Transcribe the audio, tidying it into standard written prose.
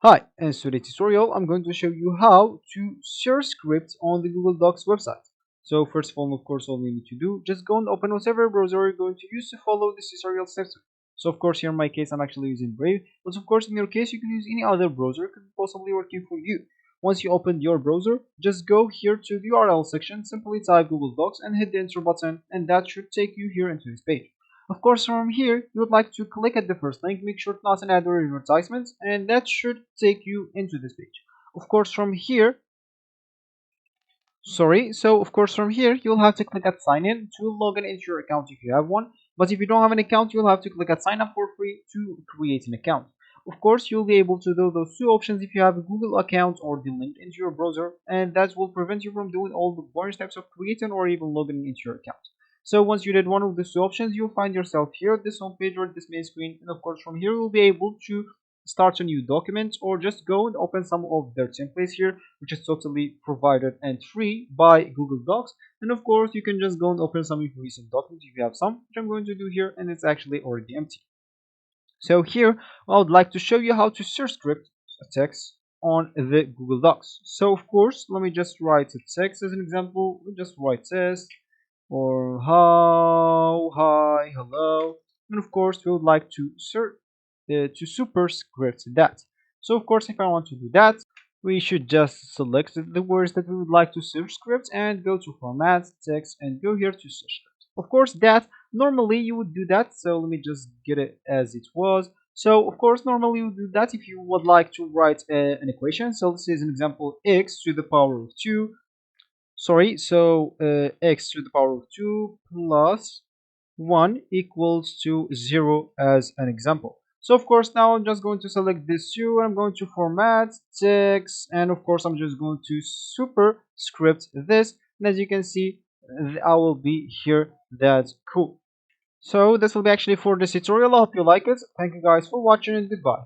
Hi, in today's tutorial, I'm going to show you how to share scripts on the Google Docs website. So first of all, of course, all you need to do, just go and open whatever browser you're going to use to follow this tutorial steps. So of course, here in my case, I'm actually using Brave, but of course, in your case, you can use any other browser could be possibly working for you. Once you open your browser, just go here to the URL section, simply type Google Docs and hit the enter button, and that should take you here into this page. Of course, from here, you would like to click at the first link, make sure it's not an ad or advertisement, and that should take you into this page. Of course, from here, of course from here, you'll have to click at sign in to log in into your account if you have one. But if you don't have an account, you'll have to click at sign up for free to create an account. Of course, you'll be able to do those two options if you have a Google account or the link into your browser, and that will prevent you from doing all the boring steps of creating or even logging into your account. So once you did one of these two options, you'll find yourself here at this home page or this main screen, and of course from here you'll be able to start a new document or just go and open some of their templates here, which is totally provided and free by Google Docs. And of course you can just go and open some of your recent documents if you have some, which I'm going to do here, and it's actually already empty. So here I would like to show you how to subscript a text on the Google Docs. So of course, let me just write a text as an example. We just write test or how, hi, hello, and of course we would like to superscript that. So of course, if I want to do that, we should just select the words that we would like to subscript and go to format text and go here to subscript. Of course, that normally you would do that. So let me just get it as it was. So of course, normally you would do that if you would like to write an equation. So this is an example: x to the power of 2. X to the power of 2 plus 1 equals to 0 as an example. So of course now I'm just going to select this 2, I'm going to format text, and of course I'm just going to superscript this, and as you can see I will be here. That's cool. So this will be actually for this tutorial. I hope you like it. Thank you guys for watching, and goodbye.